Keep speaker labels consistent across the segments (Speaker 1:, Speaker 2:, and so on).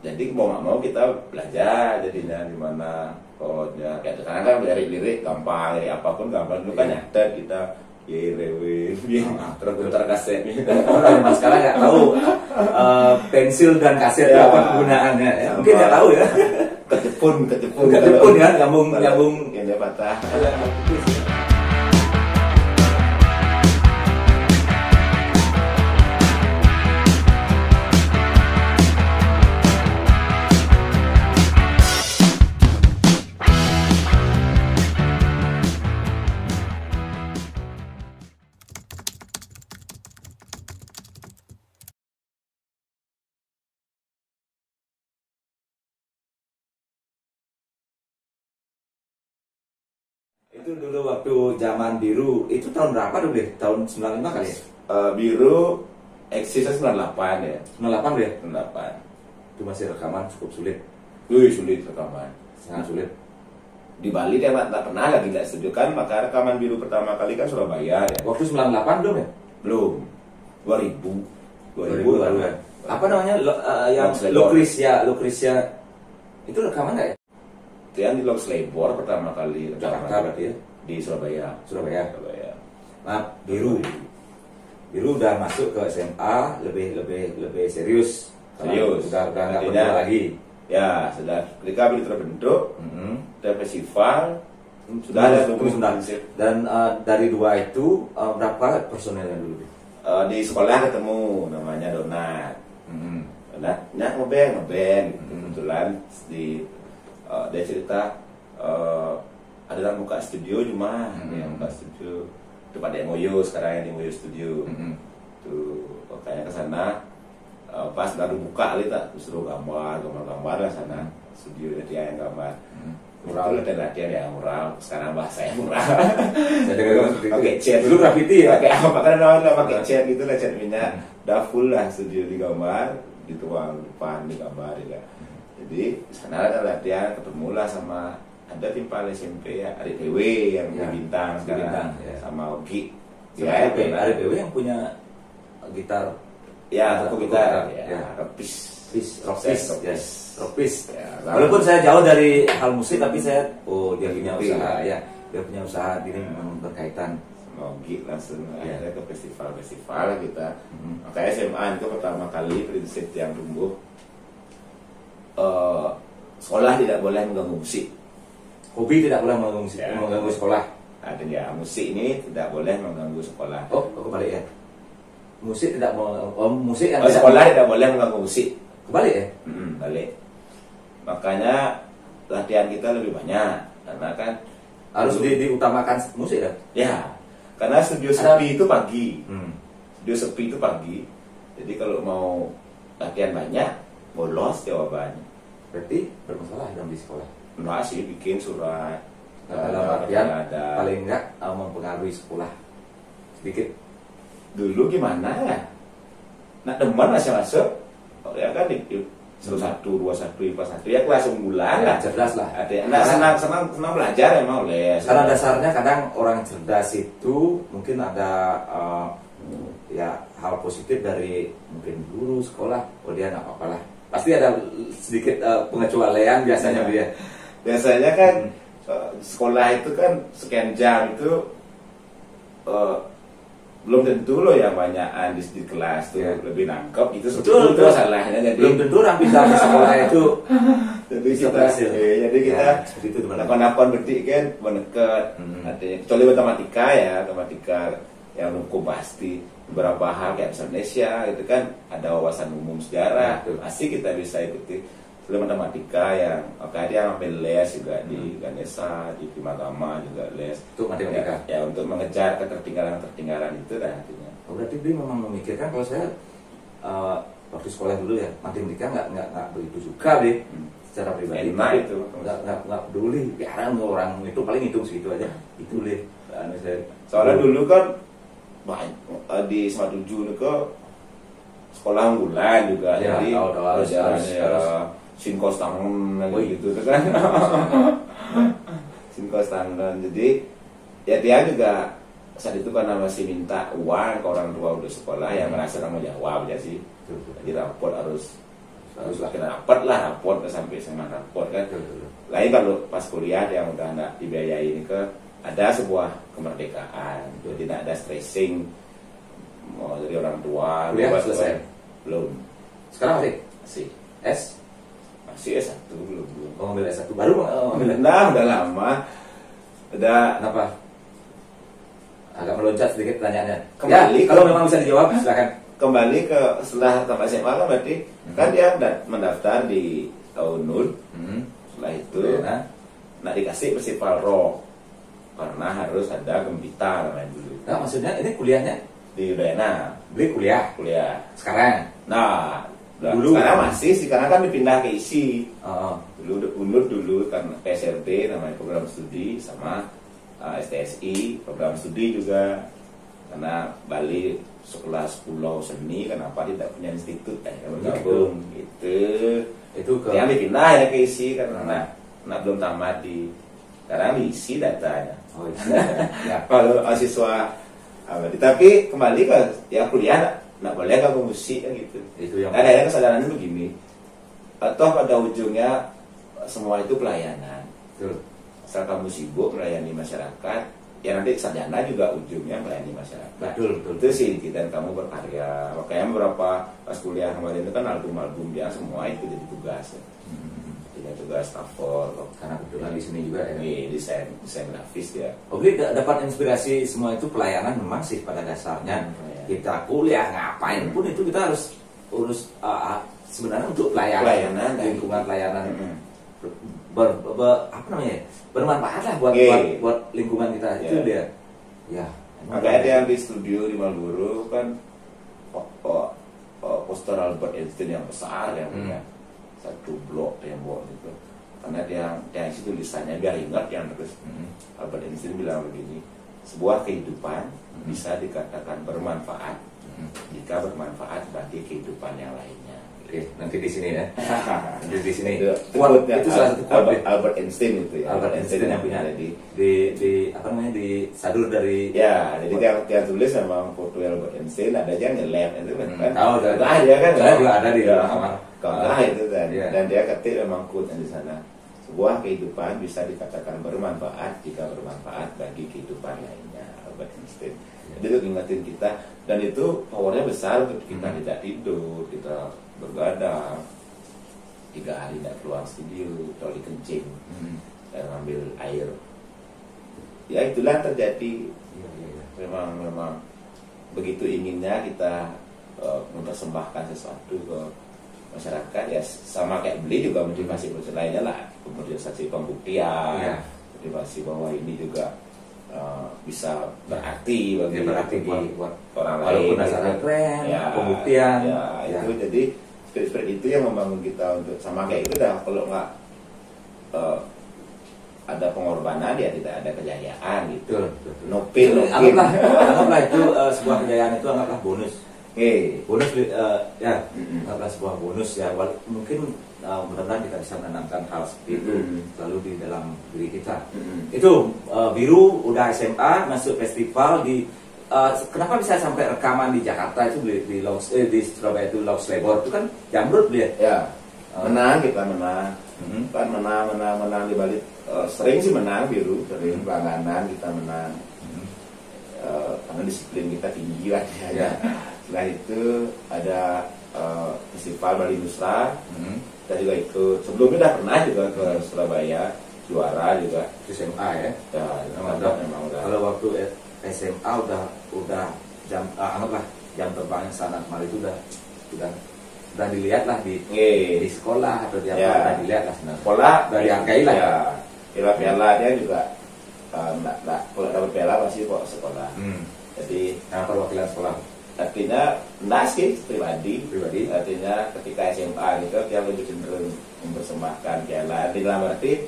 Speaker 1: jadi mau nggak mau kita belajar jadinya gimana kodnya. Kayak sekarang kan lirik gampang, lirik apapun gampang. Dulu kan nyatet kita rewe, terus putar kaset.
Speaker 2: Orang zaman sekarang nggak tahu pensil dan kaset
Speaker 1: Ya.
Speaker 2: apa penggunaannya. Ya. Mungkin nggak tahu ya.
Speaker 1: Kejepun
Speaker 2: Kan nyambung.
Speaker 1: yang dia patah.
Speaker 2: Itu dulu waktu zaman biru, itu tahun berapa dulu deh? Tahun 95 kali ya?
Speaker 1: Biru eksisnya 98 ya.
Speaker 2: 98 deh?
Speaker 1: 98.
Speaker 2: Itu masih rekaman cukup sulit.
Speaker 1: Wih, sulit rekaman.
Speaker 2: Sangat sulit.
Speaker 1: Di Bali dia nggak pernah lagi nggak setuju kan, maka rekaman biru pertama kali kan Surabaya ya.
Speaker 2: Waktu 98 belum ya?
Speaker 1: Belum. 2000
Speaker 2: baru ya? Apa namanya? Yang Lucretia itu rekaman nggak ya?
Speaker 1: Itu yang di Loks Labor pertama kali
Speaker 2: Jakarta berarti ya?
Speaker 1: di Surabaya.
Speaker 2: Surabaya. Nah, biru udah masuk ke SMA lebih serius. Udah nggak berdua lagi.
Speaker 1: Ya, sudah ketika biru terbentuk, ada festival, sudah ada
Speaker 2: Dan dari dua itu berapa personelnya dulu?
Speaker 1: Di sekolah ketemu namanya Donat. Donatnya ngeband kebetulan dia cerita ada yang buka studio cuma yang buka studio tempat MOU sekarang yang di MOU studio tuh makanya ke sana pas baru buka kali tak suruh gambar lah sana studio dia yang gambar mural dan latihan ya mural sekarang bahasanya mural pakai cat
Speaker 2: dulu graffiti ya
Speaker 1: pakai apa kan namanya pakai cat gitu lah cat minyak udah full lah studio digambar dituang depan digambar juga. Jadi sana ada latihan ketemulah sama ada timpal SMP ya Ari Dewi yang di Bintang sekarang
Speaker 2: ya.
Speaker 1: sama Ogi
Speaker 2: ya Ari Dewi yang punya gitar
Speaker 1: ya toko gitar ya
Speaker 2: Rockpiece ya. Walaupun saya jauh dari hal musik tapi saya dia punya usaha ya dia punya usaha ini memang berkaitan
Speaker 1: sama Ogi langsung ada ke festival kita makanya SMA itu pertama kali prinsip yang tumbuh sekolah tidak boleh mengganggu musik.
Speaker 2: Hobi tidak boleh mengganggu sekolah.
Speaker 1: Artinya musik ini tidak boleh mengganggu sekolah.
Speaker 2: Oh, kebalik ya. Musik tidak musik yang
Speaker 1: sekolah tidak boleh mengganggu musik.
Speaker 2: Kebalik ya?
Speaker 1: Balik. Makanya latihan kita lebih banyak karena kan
Speaker 2: harus diutamakan musik kan?
Speaker 1: Ya. Karena studio sepi itu pagi. Studio sepi itu pagi. Jadi kalau mau latihan banyak bolos jawabannya.
Speaker 2: Berarti bermasalah dong di sekolah.
Speaker 1: Masih bikin surat
Speaker 2: dalam artian paling enggak mempengaruhi sekolah sedikit.
Speaker 1: Dulu gimana ya? Nah teman masuk ya kan di 1, 2, 1, IPA 1 ya kelas unggulan
Speaker 2: lah. Cerdas lah.
Speaker 1: Ada senang belajar emang les.
Speaker 2: Karena dasarnya kadang orang cerdas itu mungkin ada ya hal positif dari mungkin guru sekolah. Dia nggak apa-apa lah. Pasti ada sedikit pengecualian biasanya dia.
Speaker 1: Biasanya kan sekolah itu kan sekian jam itu belum tentu loh yang banyakan di kelas tuh lebih nangkep itu
Speaker 2: betul
Speaker 1: itu masalahnya. Jadi
Speaker 2: belum tentu orang pindah ke sekolah itu
Speaker 1: jadi kita
Speaker 2: seperti itu
Speaker 1: nakon berarti kan mendekat artinya kecuali matematika yang hukum pasti beberapa hal kayak bahasa Indonesia itu kan ada wawasan umum sejarah pasti kita bisa ikuti. Soal matematika yang dia ambil les juga di Ganesha, di Primagama juga les
Speaker 2: untuk matematika
Speaker 1: ya untuk mengejar ketertinggalan itu dah artinya.
Speaker 2: Berarti dia memang memikirkan kalau saya waktu sekolah dulu ya matematika nggak begitu suka deh secara pribadi.
Speaker 1: Itu
Speaker 2: nggak peduli biaran orang itu paling hitung segitu aja itu deh.
Speaker 1: Soalnya dulu kan di SMA 7 itu sekolah unggulan juga
Speaker 2: ya,
Speaker 1: jadi
Speaker 2: harus
Speaker 1: sinkos tangan gitu kan sinkos tangan jadi ya dia juga saat itu karena masih minta uang ke orang tua udah sekolah yang merasa mau jawab aja sih jadi rapor harus
Speaker 2: Harus lah.
Speaker 1: kita dapat lah raport sampai sama raport kan. Lain kalau pas kuliah yang udah nggak dibiayai ini ada sebuah kemerdekaan, jadi tidak ada stressing mau dari orang tua.
Speaker 2: Kuliah selesai?
Speaker 1: Belum.
Speaker 2: Sekarang
Speaker 1: Masih. Masih S1 belum.
Speaker 2: Oh, ngambil S1 baru ngambil.
Speaker 1: Nah, udah lama. Udah.
Speaker 2: Kenapa? Agak meloncat sedikit pertanyaannya.
Speaker 1: Kembali
Speaker 2: ya, kalau memang bisa dijawab silakan.
Speaker 1: Kembali ke setelah tamat SMA kan berarti kan dia mendaftar di UNUR. Setelah itu nak dikasih festival rock karena harus ada gembita namanya dulu.
Speaker 2: Nah, maksudnya ini kuliahnya
Speaker 1: Di Udayana.
Speaker 2: beli kuliah sekarang.
Speaker 1: Nah,
Speaker 2: Dulu
Speaker 1: sekarang masih sih karena kan dipindah ke ISI.
Speaker 2: Oh.
Speaker 1: Dulu UNUR dulu kan PSRD namanya program studi sama STSI program studi juga. Karena Bali sekelas pulau seni, kenapa tidak punya institut bergabung gitu.
Speaker 2: Itu ke
Speaker 1: Yang dipindah ya ke ISI karena belum tamat sekarang diisi datanya.
Speaker 2: Oh, itu.
Speaker 1: Ya, kalau mahasiswa tapi kembali ke ya kuliah nggak boleh ke musik kan gitu.
Speaker 2: Itu yang
Speaker 1: Akhirnya kesadarannya begini, atau pada ujungnya semua itu pelayanan.
Speaker 2: betul.
Speaker 1: Asal kamu sibuk melayani masyarakat, ya nanti sarjana juga ujungnya melayani masyarakat.
Speaker 2: Betul.
Speaker 1: Itu sih dan kamu berkarya. Makanya beberapa pas kuliah kemarin itu kan album-album dia semua itu jadi tugas. Ya. Jadi tugas cover.
Speaker 2: Karena kebetulan di sini juga ya.
Speaker 1: Desain grafis ya.
Speaker 2: Oke, dapat inspirasi semua itu pelayanan memang sih pada dasarnya. Kita kuliah ngapain pun itu kita harus urus sebenarnya untuk pelayanan lingkungan pelayanan. Apa namanya? Bermanfaat lah buat lingkungan kita itu dia. Ya.
Speaker 1: Makanya dia yang di studio di Marlboro kan poster Albert Einstein yang besar yang punya satu blok tembok gitu. Karena dia isi tulisannya biar ingat yang terus Albert Einstein bilang begini, sebuah kehidupan bisa dikatakan bermanfaat jika bermanfaat bagi kehidupan yang lainnya.
Speaker 2: Oke, nanti di sini ya. Nanti di sini.
Speaker 1: Itu salah satu Albert Einstein itu ya.
Speaker 2: Albert Einstein yang punya di apa namanya di sadur dari
Speaker 1: ya, jadi dia tulis memang foto Albert Einstein ada aja nge-lab itu kan.
Speaker 2: Tahu
Speaker 1: dia kan.
Speaker 2: Saya juga ada di kamar.
Speaker 1: Kalau itu kan. Dan dia ketik memang quote di sana. Sebuah kehidupan bisa dikatakan bermanfaat jika bermanfaat bagi kehidupan lainnya. Albert Einstein. Jadi itu ingetin kita dan itu powernya besar untuk kita tidak tidur, kita bergadang 3 hari tidak keluar studio, kecuali kencing dan ambil air. Ya itulah terjadi. Memang begitu inginnya kita mempersembahkan sesuatu ke masyarakat ya sama kayak beli juga motivasi lainnya lah, motivasi pembuktian, motivasi bahwa ini juga bisa berarti bagi buat orang lain.
Speaker 2: Walaupun dasarnya tren, pembuktian.
Speaker 1: Itu jadi spirit itu yang membangun kita untuk sama kayak itu dah. Kalau nggak ada pengorbanan ya tidak ada kejayaan gitu. Nopil.
Speaker 2: Anggaplah itu sebuah kejayaan itu anggaplah bonus. Bonus anggaplah sebuah bonus ya. Mungkin mudah-mudahan kita bisa menanamkan hal seperti itu selalu di dalam diri kita. Itu Biru udah SMA masuk festival di kenapa bisa sampai rekaman di Jakarta itu di Surabaya itu Laux Labor itu kan jamrut dia.
Speaker 1: Ya. Menang kan menang di Bali. Sering sih menang Biru, sering pelangganan kita menang. Karena disiplin kita tinggi lah ya. Setelah itu ada festival Bali Nusra. Kita juga ikut. Sebelumnya udah pernah juga ke Surabaya juara juga
Speaker 2: SMA ya.
Speaker 1: Memang udah.
Speaker 2: Kalau waktu SMA udah jam anggaplah jam terbangnya sana kemarin itu udah dilihat lah di sekolah atau di apa udah dilihat lah sebenarnya.
Speaker 1: Sekolah
Speaker 2: udah dihargai lah.
Speaker 1: Ya. Piala dia juga kalau dapat piala pasti kok sekolah. Jadi
Speaker 2: perwakilan sekolah.
Speaker 1: Artinya enggak sih pribadi. Artinya ketika SMA gitu dia lebih cenderung mempersembahkan piala. Dalam arti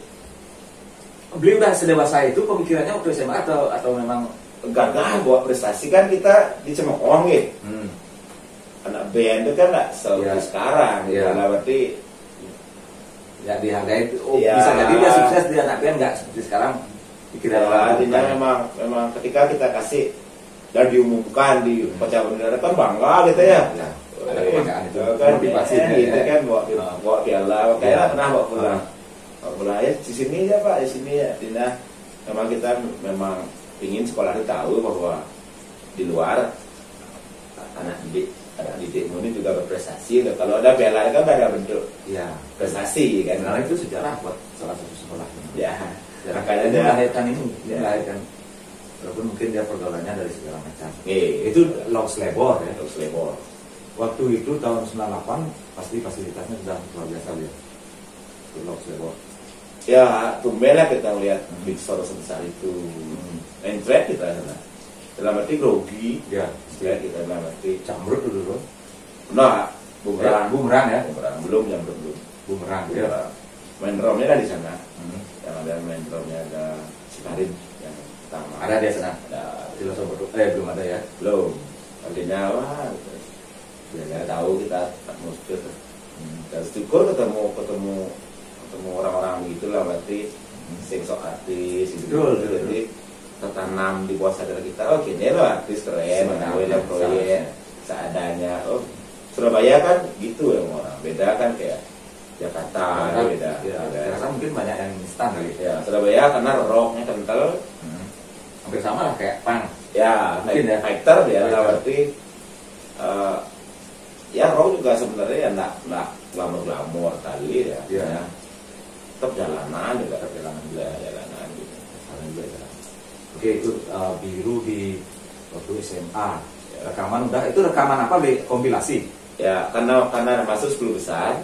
Speaker 2: beliau udah sedewasa itu pemikirannya waktu SMA atau memang
Speaker 1: gagal buat prestasi kan kita dicemooh gitu. Anak band itu kan nggak seperti sekarang. Dalam arti
Speaker 2: ya dihargai. Bisa jadi dia sukses di anak band nggak seperti sekarang.
Speaker 1: Artinya memang ketika kita kasih dan diumumkan di upacara bendera kan bangga gitu ya.
Speaker 2: ada kebanggaan itu,
Speaker 1: kan
Speaker 2: motivasinya
Speaker 1: gitu
Speaker 2: ya.
Speaker 1: kan bawa piala, kayaknya pernah bawa pulang.
Speaker 2: Ah.
Speaker 1: Bawa pulang ya di sini ya Pak, di sini ya. Tidak, memang kita memang ingin sekolah itu tahu bahwa di luar anak didikmu ini juga berprestasi. Kalau ada piala kan ada bentuk
Speaker 2: Iya.
Speaker 1: prestasi kan.
Speaker 2: Karena itu sejarah buat salah satu sekolah.
Speaker 1: Ya,
Speaker 2: Makanya
Speaker 1: makanya
Speaker 2: dia
Speaker 1: ada.
Speaker 2: melahirkan ini, dia
Speaker 1: Ya.
Speaker 2: melahirkan. Walaupun mungkin dia pergaulannya dari segala macam.
Speaker 1: Itu
Speaker 2: Itu Loks Lebor ya.
Speaker 1: terus labor.
Speaker 2: Waktu itu tahun 98 pasti fasilitasnya sudah luar biasa ya. Itu Loks Lebor.
Speaker 1: Ya, tumben lah kita melihat big store sebesar itu. Main track kita sana. Dalam arti grogi,
Speaker 2: Ya,
Speaker 1: ya kita dalam arti.
Speaker 2: Camrut dulu.
Speaker 1: Nah, bumerang,
Speaker 2: Bumerang ya.
Speaker 1: bumerang belum jam belum.
Speaker 2: Bumerang
Speaker 1: Ya.
Speaker 2: ya.
Speaker 1: Main drumnya kan di sana.
Speaker 2: Hmm.
Speaker 1: Yang ada main drumnya ada Sikarin yang pertama.
Speaker 2: Ada di sana.
Speaker 1: Ada
Speaker 2: Filosofi belum ada ya.
Speaker 1: belum. Artinya wah, ya tahu kita atmosfer. Dan syukur ketemu orang-orang gitulah berarti sing sok artis gitu.
Speaker 2: Betul, betul.
Speaker 1: Jadi tertanam di bawah sadar kita, oh gini loh artis keren, ada proyek seadanya. Oh Surabaya kan gitu ya orang, beda kan kayak Jakarta beda.
Speaker 2: Ya,
Speaker 1: beda.
Speaker 2: saya rasa mungkin banyak yang instan kali.
Speaker 1: Ya Surabaya karena rocknya kental,
Speaker 2: Hampir sama lah kayak punk.
Speaker 1: ya
Speaker 2: Mungkin ya.
Speaker 1: fighter ya,
Speaker 2: Fighter.
Speaker 1: berarti ya rock juga sebenarnya ya nggak glamor kali ya.
Speaker 2: Iya.
Speaker 1: Ya. Tetap jalanan juga,
Speaker 2: Jalanan
Speaker 1: juga jalanan gitu.
Speaker 2: Saling beda. Oke, itu biru di waktu SMA. Rekaman udah, itu rekaman apa? Kompilasi.
Speaker 1: Ya karena masuk 10 besar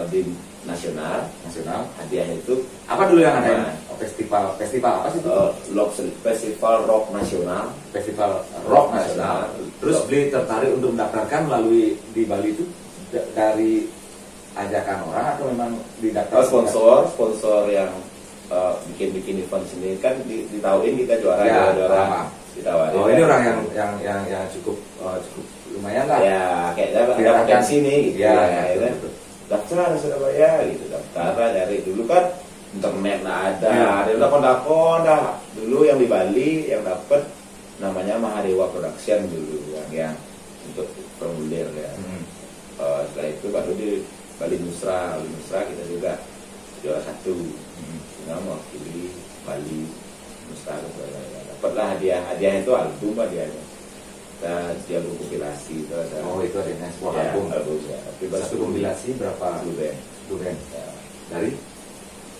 Speaker 1: di nasional,
Speaker 2: Nasional.
Speaker 1: hadiahnya itu
Speaker 2: Apa dulu yang ada?
Speaker 1: Nah.
Speaker 2: Festival apa sih itu?
Speaker 1: Festival Rock Nasional.
Speaker 2: Festival Rock Nasional. Terus beli tertarik untuk mendaftarkan melalui di Bali itu dari ajakan orang atau memang didaftar?
Speaker 1: Sponsor yang bikin event sini kan ditawarin kita juara.
Speaker 2: Ya, paham.
Speaker 1: Ditawarin.
Speaker 2: Oh, ini orang yang cukup lumayan lah.
Speaker 1: Ya kayaknya ada
Speaker 2: Biar
Speaker 1: potensi
Speaker 2: akan-
Speaker 1: nih gitu
Speaker 2: Ya,
Speaker 1: ya kan.
Speaker 2: betul.
Speaker 1: Daftar Surabaya gitu, daftar dari dulu kan internet nggak ada,
Speaker 2: Ya.
Speaker 1: dia lakon dah. Dulu yang di Bali yang dapat namanya Mahadewa Production dulu yang untuk formulir ya. Setelah itu baru di Bali Nusra kita juga juara 1 dengan mewakili Bali Nusra. Dapatlah hadiah itu album hadiahnya. Dia kompilasi itu ada.
Speaker 2: Oh, itu adanya sebuah
Speaker 1: Ya,
Speaker 2: album.
Speaker 1: ya. Tapi
Speaker 2: Satu kompilasi berapa?
Speaker 1: 10 band.
Speaker 2: Band.
Speaker 1: Ya,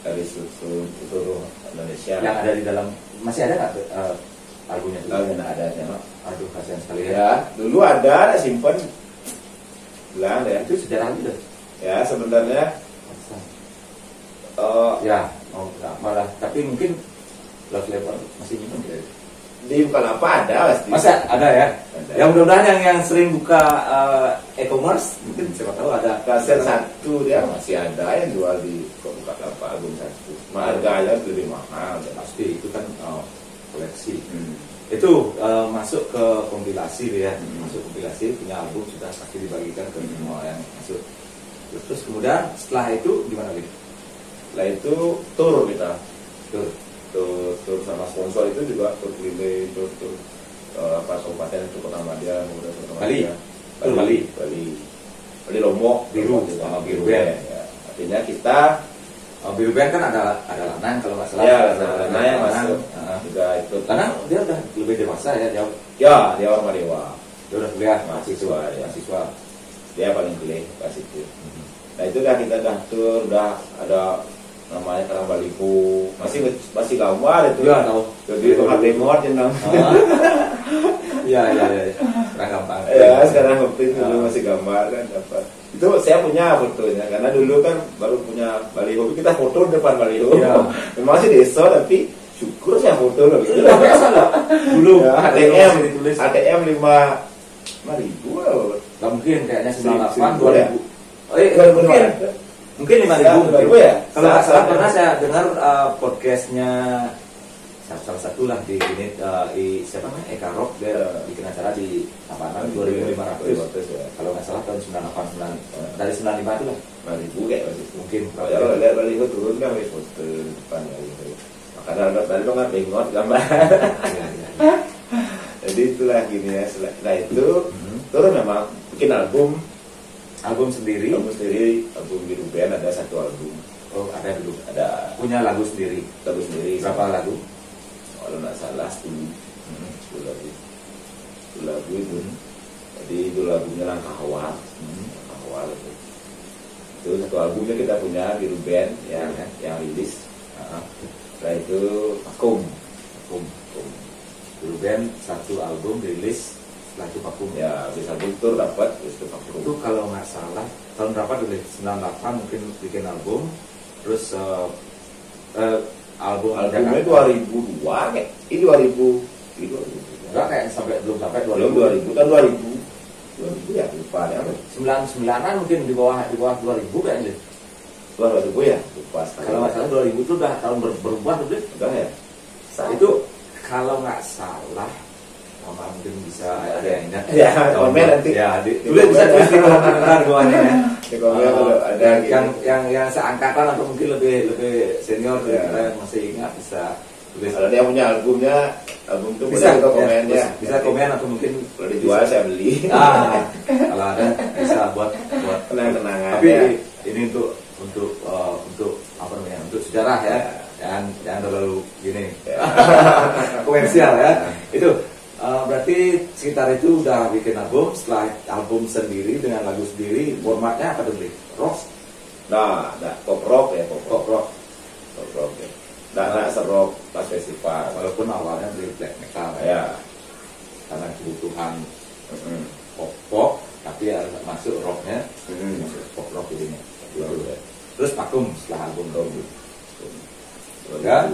Speaker 2: Dari
Speaker 1: seluruh Indonesia.
Speaker 2: yang ada di dalam masih ada nggak albumnya itu?
Speaker 1: Kalau nggak ada ya,
Speaker 2: Aduh, kasihan sekali ya.
Speaker 1: ya dulu ada simpen bilang ya.
Speaker 2: Itu sejarah juga.
Speaker 1: Ya sebenarnya
Speaker 2: Ya, malah tapi mungkin Love Level masih nyimpen gitu.
Speaker 1: di Bukalapak ada pasti.
Speaker 2: Masa ada ya?
Speaker 1: Ada.
Speaker 2: Ya mudah-mudahan yang sering buka e-commerce mungkin siapa tahu ada
Speaker 1: Kaset 1 dia masih ada yang jual di Bukalapak album 1. Harganya lebih mahal. Ya.
Speaker 2: pasti itu kan koleksi.
Speaker 1: Hmm.
Speaker 2: Itu masuk ke kompilasi ya, masuk kompilasi punya album sudah pasti dibagikan ke semua yang masuk. Terus kemudian setelah itu gimana lagi?
Speaker 1: Setelah itu tur kita.
Speaker 2: Tuh.
Speaker 1: Tur sama sponsor itu juga tur keliling tur kabupaten itu Kota Madya kemudian Kota
Speaker 2: Bali?
Speaker 1: Madya.
Speaker 2: Tur Bali?
Speaker 1: Bali Lombok
Speaker 2: Biru,
Speaker 1: juga.
Speaker 2: sama Biru
Speaker 1: Ya.
Speaker 2: Band.
Speaker 1: Ya. Artinya kita
Speaker 2: Biru Band kan ada Lanang kalau nggak salah.
Speaker 1: ya Lanang yang masuk juga ikut.
Speaker 2: Lanang dia udah lebih dewasa ya,
Speaker 1: dia orang Madewa,
Speaker 2: dia udah kuliah
Speaker 1: Mahasiswa, ya.
Speaker 2: mahasiswa.
Speaker 1: dia paling pilih pas itu. Nah itu udah kita udah tur, udah ada namanya Karang Baliku, masih gambar itu.
Speaker 2: Iya tahu.
Speaker 1: Jadi tengah demot jenang.
Speaker 2: Iya. Kurang gampang.
Speaker 1: Ya sekarang waktu itu dulu masih gambar kan dapat. Itu saya punya fotonya karena dulu kan baru punya baliho, kita foto depan baliho.
Speaker 2: Iya.
Speaker 1: Memang sih desa tapi syukur saya foto loh. Gitu.
Speaker 2: Biasa lah. Dulu
Speaker 1: Ya,
Speaker 2: masih ditulis.
Speaker 1: ATM 5.000 loh.
Speaker 2: Nggak mungkin kayaknya 98
Speaker 1: Seribu,
Speaker 2: 2000.
Speaker 1: ya?
Speaker 2: Oh, iya, mungkin 5.000
Speaker 1: ya?
Speaker 2: Kalau nggak salah pernah saya dengar podcastnya salah satu lah di ini siapa namanya Eka Rock dia bikin acara di apaan 2.500
Speaker 1: ya.
Speaker 2: kalau nggak salah tahun 98 dari 95 itu lah
Speaker 1: 5.000 kayak waktu itu.
Speaker 2: mungkin
Speaker 1: Kalau ya, kalau lihat baliho turun kan wis foto depan baliho. Makanya tadi lo nggak bengot gambar.
Speaker 2: Iya.
Speaker 1: Jadi itulah gini ya. Setelah itu Tur memang bikin album
Speaker 2: sendiri.
Speaker 1: Album Biru Band ada satu album.
Speaker 2: Oh, ada dulu.
Speaker 1: Ada
Speaker 2: Punya lagu sendiri. Berapa lagu?
Speaker 1: Kalau nggak salah 10 lagu. 10 lagu itu. Jadi itu lagunya Langkah Awal. Langkah Awal itu. Itu satu albumnya kita punya Biru Band yang rilis. Setelah itu Vakum.
Speaker 2: Biru Band satu album rilis, setelah itu Vakum.
Speaker 1: Ya, bisa tur dapat itu Vakum.
Speaker 2: Itu kalau nggak salah tahun berapa dulu? 98 mungkin bikin album. Terus albumnya
Speaker 1: 2002 kayak. Ini 2000 itu.
Speaker 2: Enggak kayak belum sampai
Speaker 1: 2000 kan 2000 ya lupa ya.
Speaker 2: 99-an mungkin di bawah 2000 kayaknya.
Speaker 1: 2000 ya lupa sekali.
Speaker 2: Kalau nggak salah 2000 itu udah tahun berubah tuh.
Speaker 1: Udah ya.
Speaker 2: Itu kalau nggak salah, Mama mungkin bisa ada yang ingat.
Speaker 1: Ya, komen nanti.
Speaker 2: Ya, tulis bisa tulis di kolom komentar goanya ya.
Speaker 1: Di komen kalau ada
Speaker 2: yang seangkatan atau mungkin lebih senior dari kita yang masih ingat bisa tulis.
Speaker 1: Kalau dia punya albumnya, album itu
Speaker 2: bisa
Speaker 1: boleh komen ya.
Speaker 2: Bisa komen atau mungkin
Speaker 1: kalau dijual saya beli.
Speaker 2: Kalau ada bisa buat
Speaker 1: kenang-kenangan.
Speaker 2: Tapi ini untuk apa namanya? Untuk sejarah ya. Jangan terlalu gini. Komersial ya. Itu berarti sekitar itu udah bikin album. Setelah album sendiri dengan lagu sendiri, formatnya apa tuh? Rock?
Speaker 1: Nah, pop rock ya,
Speaker 2: Pop rock
Speaker 1: ya. Nah, serok pas festival.
Speaker 2: Walaupun awalnya dari black metal
Speaker 1: Ya.
Speaker 2: Karena kebutuhan pop, tapi ya masuk rocknya, masuk pop rock jadinya. Terus Vakum setelah album
Speaker 1: Dan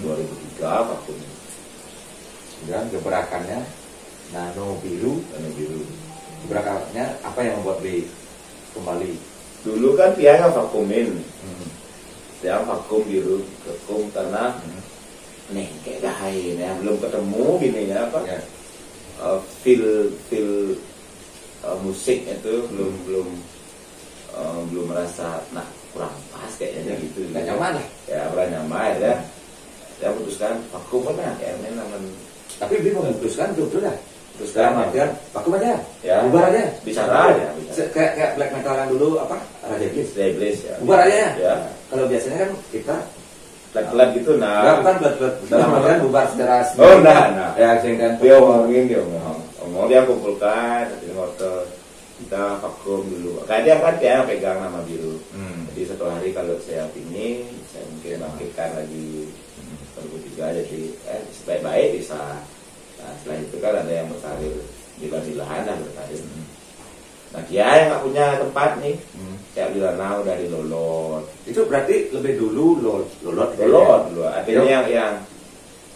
Speaker 1: 2003 Vakum.
Speaker 2: Dan gebrakannya Nano Biru. Gebrakannya apa yang membuat Bli kembali?
Speaker 1: Dulu kan dia yang vakumin. Dia vakum Biru, vakum karena nih kayak dahain ya, belum ketemu gini ya apa?
Speaker 2: Ya.
Speaker 1: Feel musik itu belum merasa kurang pas kayaknya gitu.
Speaker 2: Nggak nyaman lah.
Speaker 1: Ya, kurang nyaman ya. Saya putuskan vakum kan kayaknya namun.
Speaker 2: Tapi Bli memutuskan betul dah. Terus
Speaker 1: Sekarang
Speaker 2: artian vakum aja,
Speaker 1: ya,
Speaker 2: bubar aja,
Speaker 1: bicara aja.
Speaker 2: Kayak black metal yang dulu apa? Raja Iblis
Speaker 1: ya.
Speaker 2: Bubar aja ya.
Speaker 1: Ya.
Speaker 2: Kalau biasanya kan kita
Speaker 1: pelan-pelan gitu
Speaker 2: bukan buat dalam artian bubar secara
Speaker 1: nah.
Speaker 2: Ya, kan.
Speaker 1: Dia ngomong dia kumpulkan di hotel. Kita vakum dulu. Kayak dia pegang nama Biru. Jadi satu hari kalau saya pingin, saya mungkin bangkitkan lagi 2003 jadi sebaik-baik bisa. Nah, setelah itu kan ada yang berkarir di lahan dan berkarir. Nah, dia yang nggak punya tempat nih. Kayak di Lanau dari Lolot.
Speaker 2: Itu berarti lebih dulu Lolot
Speaker 1: dulu. Artinya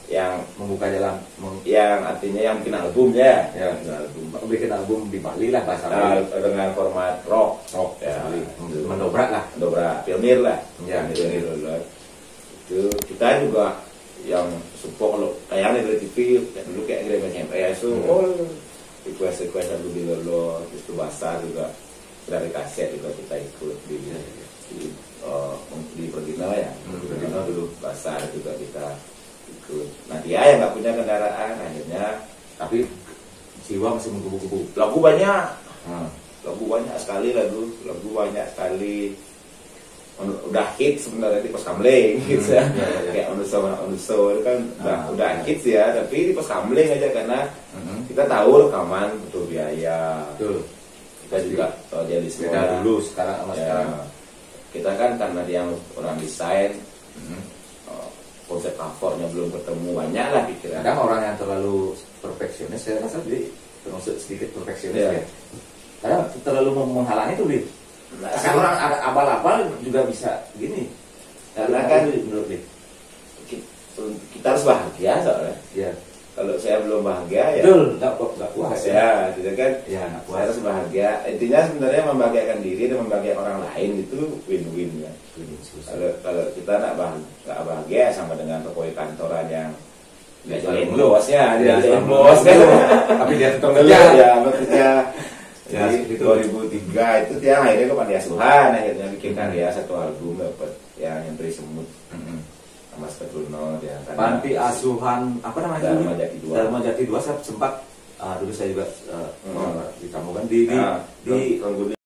Speaker 1: yang
Speaker 2: membuka jalan,
Speaker 1: yang artinya yang bikin album ya.
Speaker 2: Bikin album di Bali lah bahasa
Speaker 1: Bali dengan format rock ya.
Speaker 2: Mendobrak
Speaker 1: pionir lah.
Speaker 2: Ya,
Speaker 1: pionir Lolot. Itu kita juga yang support lo tayangnya dari TV dulu kayak Greben MPS itu request lagu di Lolo itu Basar juga dari kaset juga kita ikut di Perdino ya Perdino dulu Basar juga kita ikut. Nah dia yang nggak punya kendaraan akhirnya
Speaker 2: tapi jiwa masih menggebu-gebu.
Speaker 1: Lagu banyak sekali udah hit sebenarnya di Pos Kamling gitu ya. Kayak Onuso itu kan udah hits ya, tapi di Pos Kamling aja karena kita tahu rekaman butuh biaya.
Speaker 2: Betul.
Speaker 1: Kita juga jadi
Speaker 2: beda dulu sekarang sama sekarang.
Speaker 1: Kita kan karena dia orang desain, konsep covernya belum ketemu banyak lah pikiran.
Speaker 2: Kadang orang yang terlalu perfeksionis, saya rasa Bli termasuk sedikit perfeksionis ya. Karena terlalu menghalangi itu Bli. Kan orang abal-abal juga bisa gini.
Speaker 1: Karena kan
Speaker 2: menurut
Speaker 1: kita harus bahagia soalnya.
Speaker 2: Ya.
Speaker 1: Kalau saya belum bahagia ya.
Speaker 2: Betul, nggak puas
Speaker 1: ya. Gitu kan.
Speaker 2: Ya, nggak puas.
Speaker 1: Saya harus bahagia. Intinya sebenarnya membahagiakan diri dan membahagiakan orang lain itu win-win ya. Kalau kita nggak bahagia sama dengan pegawai kantoran yang ngajarin bosnya, dia bos kan. Tapi dia tetap kerja. Ya, bekerja. Jadi 2003 itu dia akhirnya ke Panti Asuhan akhirnya bikin karya satu album dapat yang Hendri Semut sama Spetruno dia
Speaker 2: Panti Asuhan apa namanya?
Speaker 1: Dharma Jati 2.
Speaker 2: Dharma Jati 2 saya sempat dulu saya juga di kamu kan di
Speaker 1: Tuan Guru